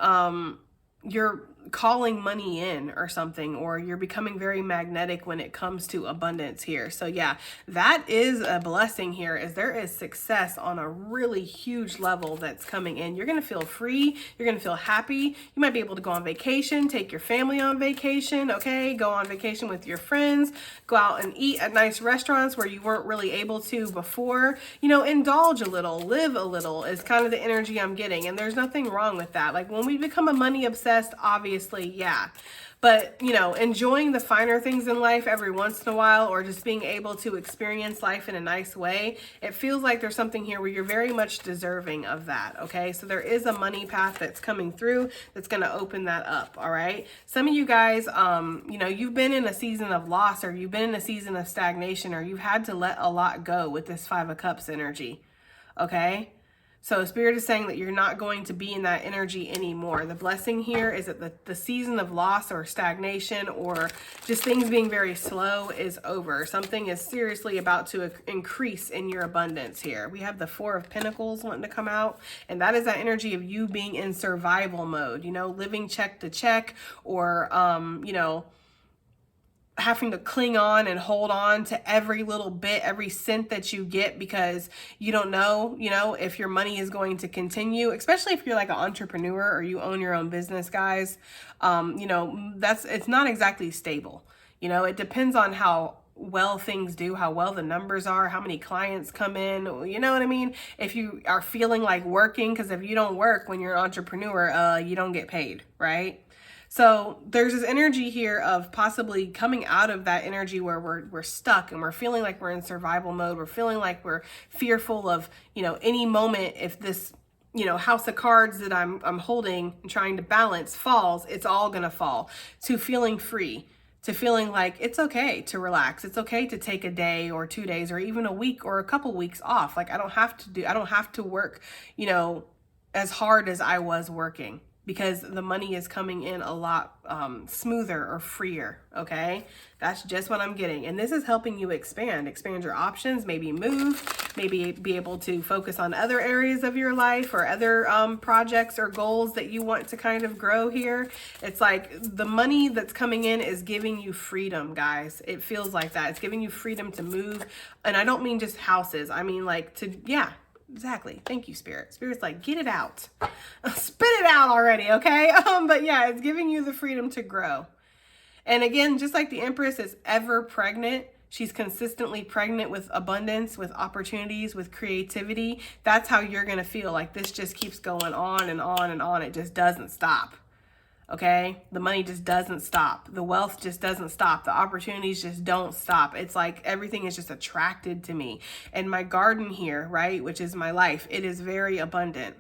you're calling money in or something, or you're becoming very magnetic when it comes to abundance here. So yeah, that is a blessing here, is there is success on a really huge level that's coming in. You're going to feel free. You're going to feel happy. You might be able to go on vacation, take your family on vacation. Okay. Go on vacation with your friends, go out and eat at nice restaurants where you weren't really able to before, indulge a little, live a little is kind of the energy I'm getting. And there's nothing wrong with that. Like when we become a money obsessed, obviously, yeah. But, enjoying the finer things in life every once in a while, or just being able to experience life in a nice way, it feels like there's something here where you're very much deserving of that. Okay. So there is a money path that's coming through that's going to open that up. All right. Some of you guys, you've been in a season of loss, or you've been in a season of stagnation, or you've had to let a lot go with this 5 of Cups energy. Okay. So Spirit is saying that you're not going to be in that energy anymore. The blessing here is that the season of loss or stagnation or just things being very slow is over. Something is seriously about to increase in your abundance here. We have the 4 of Pentacles wanting to come out, and that is that energy of you being in survival mode, living check to check, or, having to cling on and hold on to every little bit, every cent that you get, because you don't know, if your money is going to continue, especially if you're like an entrepreneur or you own your own business, guys. It's not exactly stable. It depends on how well things do, how well the numbers are, how many clients come in, you know what I mean? If you are feeling like working, because if you don't work when you're an entrepreneur, you don't get paid, right? So there's this energy here of possibly coming out of that energy where we're stuck and we're feeling like we're in survival mode. We're feeling like we're fearful of, any moment, if this, house of cards that I'm holding and trying to balance falls, it's all going to fall, to feeling free, to feeling like it's okay to relax. It's okay to take a day or 2 days or even a week or a couple weeks off. Like I don't have to work, as hard as I was working, because the money is coming in a lot smoother or freer. Okay. That's just what I'm getting. And this is helping you expand your options, maybe move, maybe be able to focus on other areas of your life or other projects or goals that you want to kind of grow here. It's like the money that's coming in is giving you freedom, guys. It feels like that. It's giving you freedom to move. And I don't mean just houses. I mean like Exactly. Thank you, Spirit. Spirit's like, get it out. Spit it out already, okay? But yeah, it's giving you the freedom to grow. And again, just like the Empress is ever pregnant, she's consistently pregnant with abundance, with opportunities, with creativity. That's how you're going to feel. Like this just keeps going on and on and on. It just doesn't stop. Okay? The money just doesn't stop. The wealth just doesn't stop. The opportunities just don't stop. It's like everything is just attracted to me. And my garden here, right, which is my life, it is very abundant.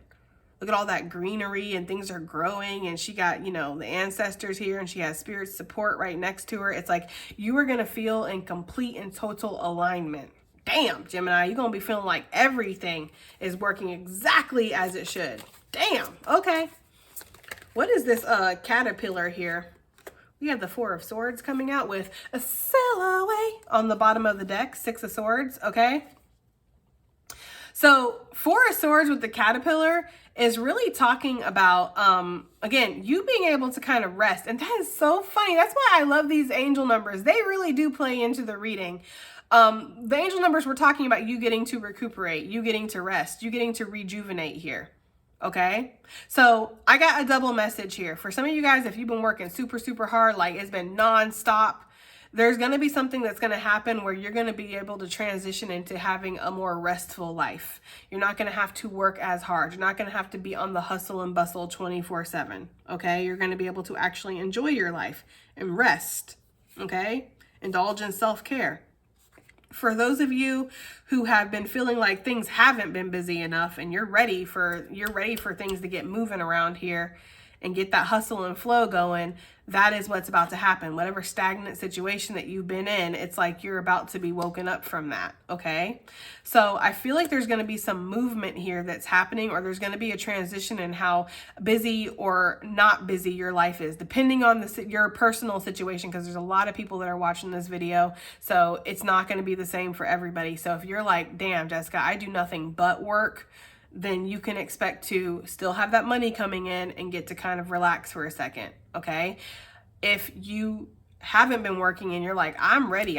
Look at all that greenery and things are growing, and she got, you know, the ancestors here, and she has spirit support right next to her. It's like you are going to feel in complete and total alignment. Damn, Gemini, you're going to be feeling like everything is working exactly as it should. Damn. Okay. What is this caterpillar here? We have the Four of Swords coming out with a silhouette on the bottom of the deck, Six of Swords, okay? So Four of Swords with the caterpillar is really talking about, again, you being able to kind of rest. And that is so funny. That's why I love these angel numbers. They really do play into the reading. The angel numbers were talking about you getting to recuperate, you getting to rest, you getting to rejuvenate here. Okay, so I got a double message here. For some of you guys, if you've been working super, super hard, like it's been nonstop, there's going to be something that's going to happen where you're going to be able to transition into having a more restful life. You're not going to have to work as hard. You're not going to have to be on the hustle and bustle 24/7. Okay, you're going to be able to actually enjoy your life and rest. Okay, indulge in self-care. For those of you who have been feeling like things haven't been busy enough and you're ready for things to get moving around here and get that hustle and flow going, that is what's about to happen. Whatever stagnant situation that you've been in, it's like you're about to be woken up from that, okay? So I feel like there's going to be some movement here that's happening, or there's going to be a transition in how busy or not busy your life is, depending on your personal situation, because there's a lot of people that are watching this video, so it's not going to be the same for everybody. So if you're like, damn, Jessica, I do nothing but work, then you can expect to still have that money coming in and get to kind of relax for a second, okay? If you haven't been working and you're like, I'm ready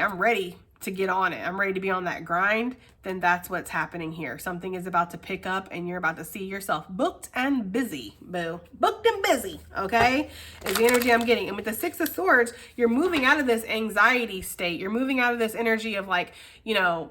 to get on it, I'm ready to be on that grind, then that's what's happening here. Something is about to pick up and you're about to see yourself booked and busy, boo. Booked and busy, okay? Is the energy I'm getting. And with the Six of Swords, you're moving out of this anxiety state. You're moving out of this energy of like, you know,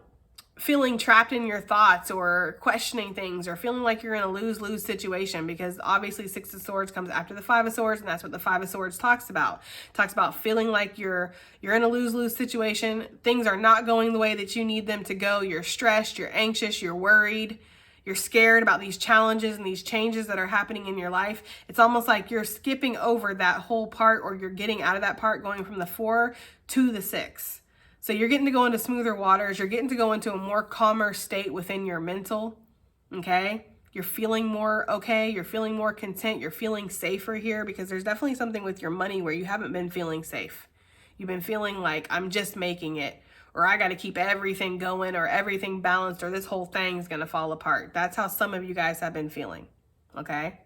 feeling trapped in your thoughts or questioning things or feeling like you're in a lose-lose situation, because obviously Six of Swords comes after the Five of Swords, and that's what the Five of Swords talks about. It talks about feeling like you're in a lose-lose situation. Things are not going the way that you need them to go. You're stressed, you're anxious, you're worried, you're scared about these challenges and these changes that are happening in your life. It's almost like you're skipping over that whole part, or you're getting out of that part, going from the 4 to the 6. So you're getting to go into smoother waters. You're getting to go into a more calmer state within your mental, okay? You're feeling more okay. You're feeling more content. You're feeling safer here, because there's definitely something with your money where you haven't been feeling safe. You've been feeling like, I'm just making it, or I got to keep everything going, or everything balanced, or this whole thing's going to fall apart. That's how some of you guys have been feeling, okay?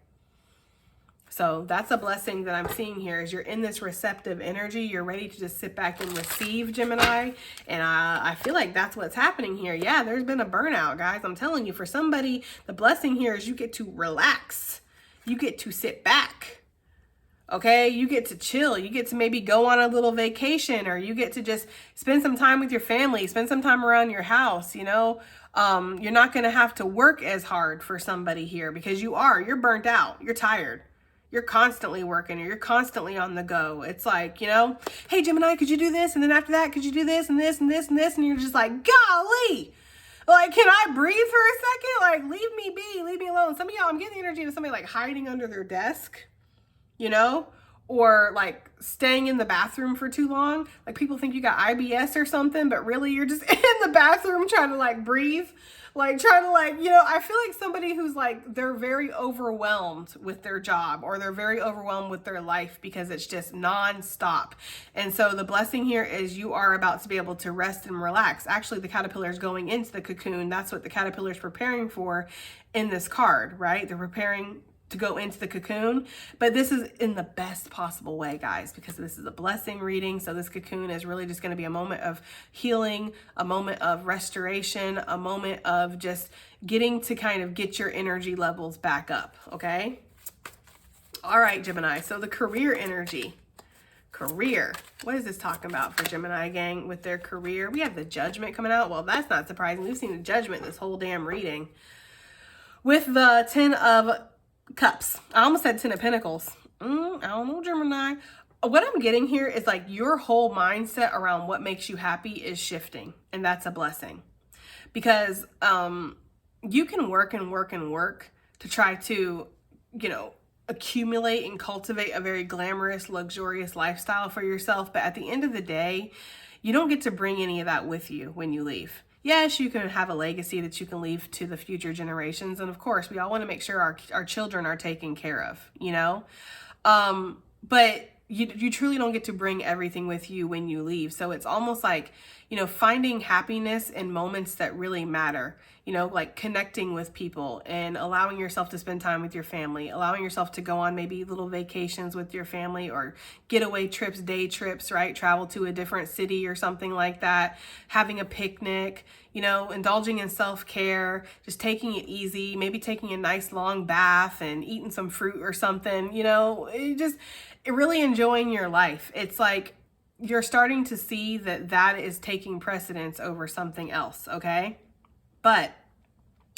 So that's a blessing that I'm seeing here, is you're in this receptive energy. You're ready to just sit back and receive, Gemini. And I feel like that's what's happening here. Yeah, there's been a burnout, guys. I'm telling you, for somebody, the blessing here is you get to relax. You get to sit back. Okay, you get to chill. You get to maybe go on a little vacation, or you get to just spend some time with your family, spend some time around your house, you know. You're not going to have to work as hard for somebody here, because you're burnt out. You're tired. You're constantly working, or you're constantly on the go. It's like, you know, hey, Gemini, could you do this? And then after that, could you do this and this and this and this? And you're just like, golly, like, can I breathe for a second? Like, leave me be, leave me alone. Some of y'all, I'm getting the energy of somebody like hiding under their desk, you know, or like staying in the bathroom for too long. Like, people think you got IBS or something, but really you're just in the bathroom trying to like breathe. Like, trying to like, you know, I feel like somebody who's like, they're very overwhelmed with their job, or they're very overwhelmed with their life, because it's just nonstop. And so the blessing here is you are about to be able to rest and relax. Actually, the caterpillar is going into the cocoon. That's what the caterpillar is preparing for in this card, right? They're preparing to go into the cocoon, but this is in the best possible way, guys, because this is a blessing reading. So this cocoon is really just going to be a moment of healing, a moment of restoration, a moment of just getting to kind of get your energy levels back up. Okay. All right, Gemini. So the career energy. Career. What is this talking about for Gemini gang with their career? We have the Judgment coming out. Well, that's not surprising. We've seen the Judgment this whole damn reading. With the 10 of Cups. I almost said 10 of Pentacles. I don't know, Gemini. What I'm getting here is like your whole mindset around what makes you happy is shifting. And that's a blessing. Because you can work and work and work to try to, you know, accumulate and cultivate a very glamorous, luxurious lifestyle for yourself. But at the end of the day, you don't get to bring any of that with you when you leave. Yes, you can have a legacy that you can leave to the future generations. And of course, we all want to make sure our children are taken care of, you know? But you truly don't get to bring everything with you when you leave. So it's almost like, you know, finding happiness in moments that really matter, you know, like connecting with people and allowing yourself to spend time with your family, allowing yourself to go on maybe little vacations with your family or getaway trips, day trips, right? Travel to a different city or something like that, having a picnic, you know, indulging in self-care, just taking it easy, maybe taking a nice long bath and eating some fruit or something, you know, really enjoying your life. It's like you're starting to see that is taking precedence over something else, okay? But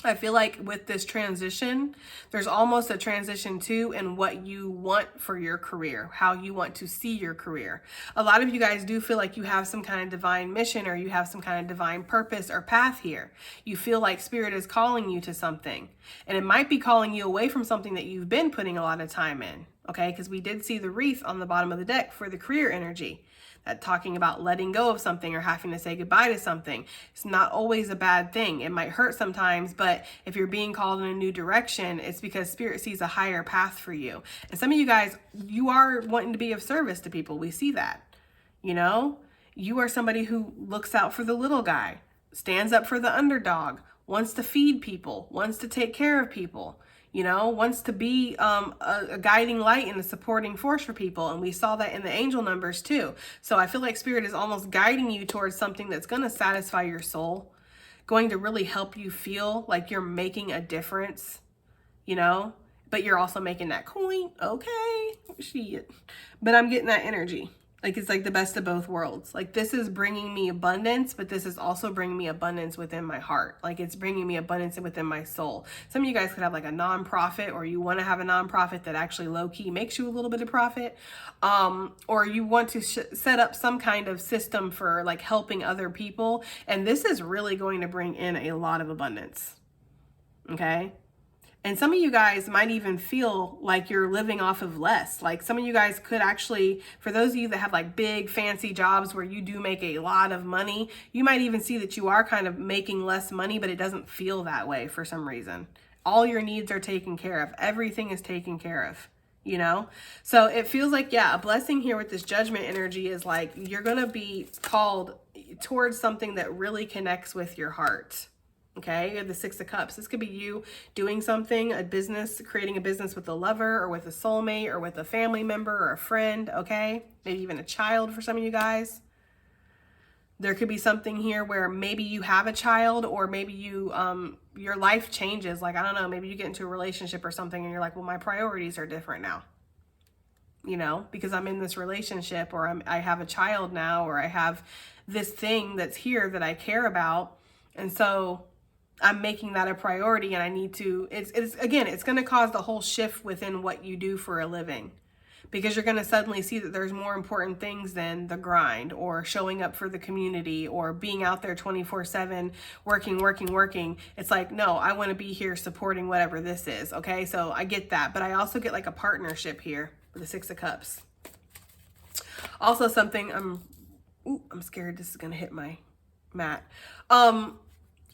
I feel like with this transition, there's almost a transition too in what you want for your career, how you want to see your career. A lot of you guys do feel like you have some kind of divine mission or you have some kind of divine purpose or path here. You feel like Spirit is calling you to something, and it might be calling you away from something that you've been putting a lot of time in, okay? Because we did see the wreath on the bottom of the deck for the career energy. That talking about letting go of something or having to say goodbye to something. It's not always a bad thing. It might hurt sometimes, but if you're being called in a new direction, it's because Spirit sees a higher path for you. And some of you guys, you are wanting to be of service to people. We see that, you know? You are somebody who looks out for the little guy, stands up for the underdog, wants to feed people, wants to take care of people. You know, wants to be a guiding light and a supporting force for people. And we saw that in the angel numbers too. So I feel like Spirit is almost guiding you towards something that's going to satisfy your soul, going to really help you feel like you're making a difference, you know, but you're also making that coin. Okay, shit. But I'm getting that energy. Like, it's like the best of both worlds. Like, this is bringing me abundance, but this is also bringing me abundance within my heart. Like, it's bringing me abundance within my soul. Some of you guys could have like a nonprofit, or you want to have a nonprofit that actually low-key makes you a little bit of profit. Or you want to set up some kind of system for like helping other people. And this is really going to bring in a lot of abundance. Okay. And some of you guys might even feel like you're living off of less. Like some of you guys could actually, for those of you that have like big fancy jobs where you do make a lot of money, you might even see that you are kind of making less money, but it doesn't feel that way for some reason. All your needs are taken care of. Everything is taken care of, you know? So it feels like, yeah, a blessing here with this Judgment energy is like, you're going to be called towards something that really connects with your heart. Okay, you have the Six of Cups. This could be you doing something, a business, creating a business with a lover or with a soulmate or with a family member or a friend, okay? Maybe even a child for some of you guys. There could be something here where maybe you have a child, or maybe you, your life changes. Like, I don't know, maybe you get into a relationship or something and you're like, well, my priorities are different now. You know, because I'm in this relationship, or I have a child now, or I have this thing that's here that I care about. And so I'm making that a priority, and I need to, it's going to cause the whole shift within what you do for a living, because you're going to suddenly see that there's more important things than the grind or showing up for the community or being out there 24/7, working. It's like, no, I want to be here supporting whatever this is. Okay. So I get that, but I also get like a partnership here with the Six of Cups. Also something I'm scared this is going to hit my mat.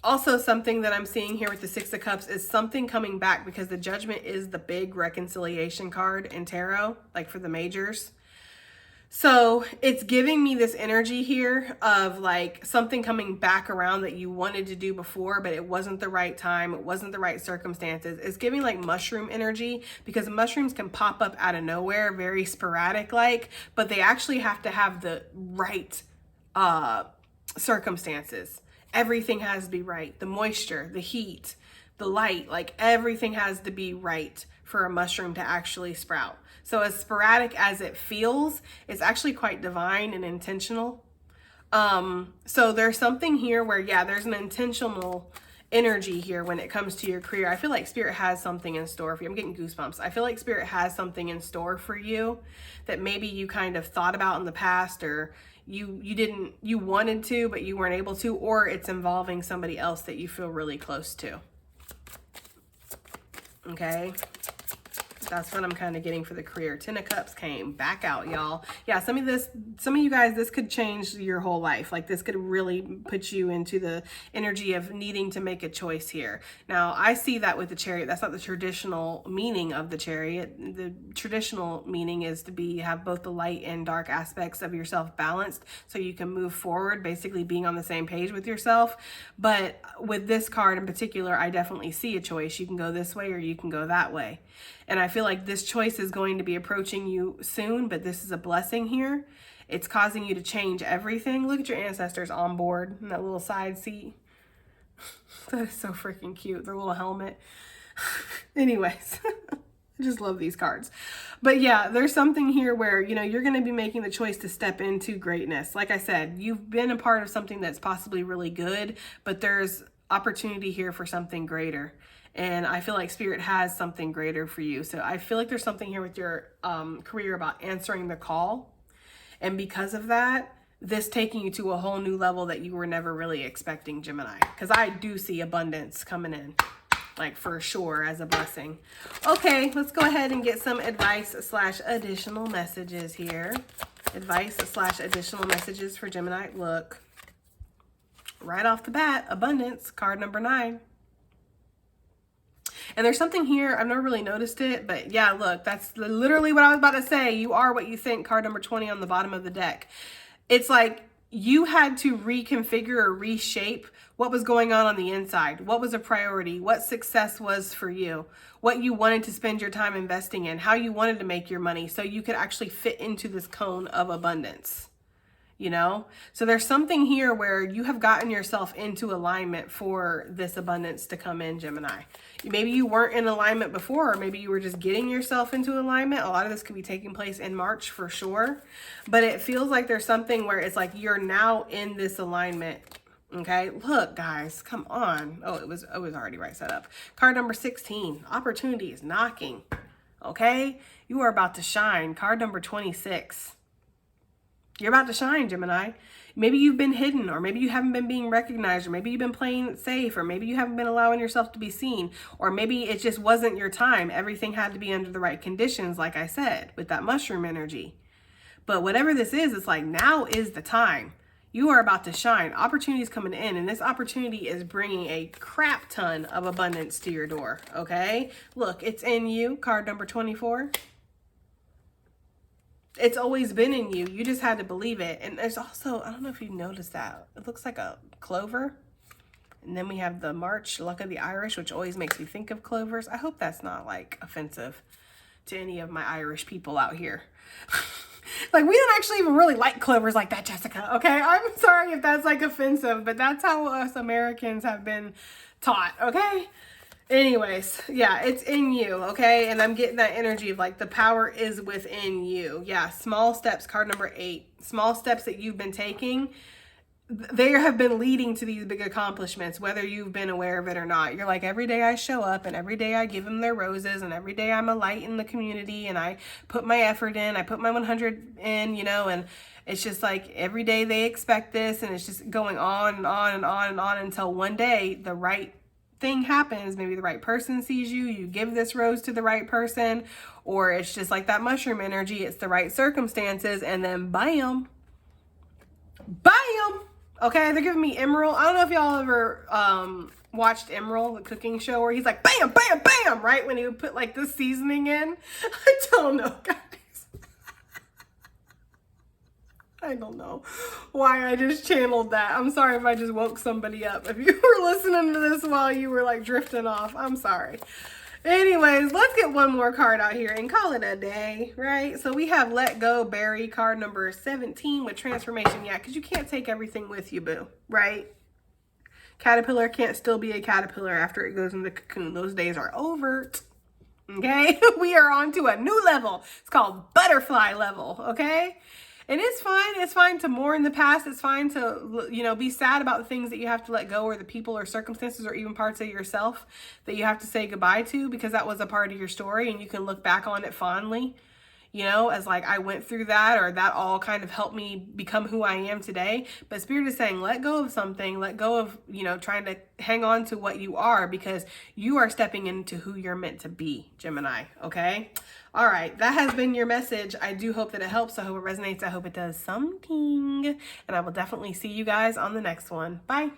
Also, something that I'm seeing here with the Six of Cups is something coming back, because the Judgment is the big reconciliation card in tarot, like for the majors. So it's giving me this energy here of like something coming back around that you wanted to do before, but it wasn't the right time. It wasn't the right circumstances. It's giving like mushroom energy, because mushrooms can pop up out of nowhere, very sporadic like, but they actually have to have the right circumstances. Everything has to be right. The moisture, the heat, the light, like everything has to be right for a mushroom to actually sprout. So as sporadic as it feels, it's actually quite divine and intentional. So there's something here where, yeah, there's an intentional energy here when it comes to your career. I feel like Spirit has something in store for you. I'm getting goosebumps. I feel like Spirit has something in store for you that maybe you kind of thought about in the past, or you wanted to, but you weren't able to, or it's involving somebody else that you feel really close to. Okay. That's what I'm kind of getting for the career. 10 of Cups came back out, y'all. Yeah, some of you guys, this could change your whole life. Like this could really put you into the energy of needing to make a choice here. Now, I see that with the Chariot. That's not the traditional meaning of the Chariot. The traditional meaning is to have both the light and dark aspects of yourself balanced so you can move forward, basically being on the same page with yourself. But with this card in particular, I definitely see a choice. You can go this way or you can go that way. And I feel like this choice is going to be approaching you soon, but this is a blessing here. It's causing you to change everything. Look at your ancestors on board in that little side seat. That is so freaking cute. Their little helmet. Anyways, I just love these cards. But yeah, there's something here where, you know, you're going to be making the choice to step into greatness. Like I said, you've been a part of something that's possibly really good, but there's opportunity here for something greater. And I feel like Spirit has something greater for you. So I feel like there's something here with your career about answering the call. And because of that, this taking you to a whole new level that you were never really expecting, Gemini. Because I do see abundance coming in, like for sure, as a blessing. Okay, let's go ahead and get some advice / additional messages here. Advice / additional messages for Gemini. Look, right off the bat, abundance, card number 9. And there's something here, I've never really noticed it, but yeah, look, that's literally what I was about to say. You are what you think, card number 20 on the bottom of the deck. It's like you had to reconfigure or reshape what was going on the inside. What was a priority? What success was for you? What you wanted to spend your time investing in? How you wanted to make your money so you could actually fit into this cone of abundance. You know, so there's something here where you have gotten yourself into alignment for this abundance to come in, Gemini. Maybe you weren't in alignment before, or maybe you were just getting yourself into alignment. A lot of this could be taking place in March for sure, but it feels like there's something where it's like you're now in this alignment. Okay, look, guys, come on. Oh, it was already right set up. Card number 16, opportunity is knocking. Okay, you are about to shine. Card number 26. You're about to shine, Gemini. Maybe you've been hidden, or maybe you haven't been being recognized, or maybe you've been playing it safe, or maybe you haven't been allowing yourself to be seen, or maybe it just wasn't your time. Everything had to be under the right conditions, like I said, with that mushroom energy. But whatever this is, it's like now is the time. You are about to shine. Opportunity is coming in, and this opportunity is bringing a crap ton of abundance to your door, okay? Look, it's in you, card number 24. It's always been in you. You just had to believe it. And there's also, I don't know if you noticed that. It looks like a clover. And then we have the March, Luck of the Irish, which always makes me think of clovers. I hope that's not like offensive to any of my Irish people out here. Like, we don't actually even really like clovers like that, Jessica. Okay, I'm sorry if that's like offensive, but that's how us Americans have been taught. Okay. Anyways, yeah, it's in you, okay? And I'm getting that energy of like the power is within you. Yeah, small steps, card number 8. Small steps that you've been taking, they have been leading to these big accomplishments, whether you've been aware of it or not. You're like, every day I show up and every day I give them their roses and every day I'm a light in the community and I put my effort in, I put my 100 in, you know, and it's just like every day they expect this, and it's just going on and on and on and on until one day the right thing happens. Maybe the right person sees you, you give this rose to the right person, or it's just like that mushroom energy, it's the right circumstances, and then bam, bam. Okay, they're giving me Emerald. I don't know if y'all ever watched Emerald, the cooking show, where he's like bam, bam, bam, right when he would put like the seasoning in. I don't know, guys. I don't know why I just channeled that. I'm sorry if I just woke somebody up. If you were listening to this while you were like drifting off, I'm sorry. Anyways, let's get one more card out here and call it a day, right? So we have Let Go, Berry, card number 17 with transformation. Yeah, because you can't take everything with you, boo, right? Caterpillar can't still be a caterpillar after it goes in the cocoon. Those days are over. Okay, we are on to a new level. It's called butterfly level, okay? And it's fine. It's fine to mourn the past. It's fine to, you know, be sad about the things that you have to let go, or the people or circumstances or even parts of yourself that you have to say goodbye to, because that was a part of your story and you can look back on it fondly, you know, as like, I went through that, or that all kind of helped me become who I am today. But Spirit is saying, let go of something, let go of, you know, trying to hang on to what you are, because you are stepping into who you're meant to be, Gemini. Okay. All right. That has been your message. I do hope that it helps. I hope it resonates. I hope it does something. And I will definitely see you guys on the next one. Bye.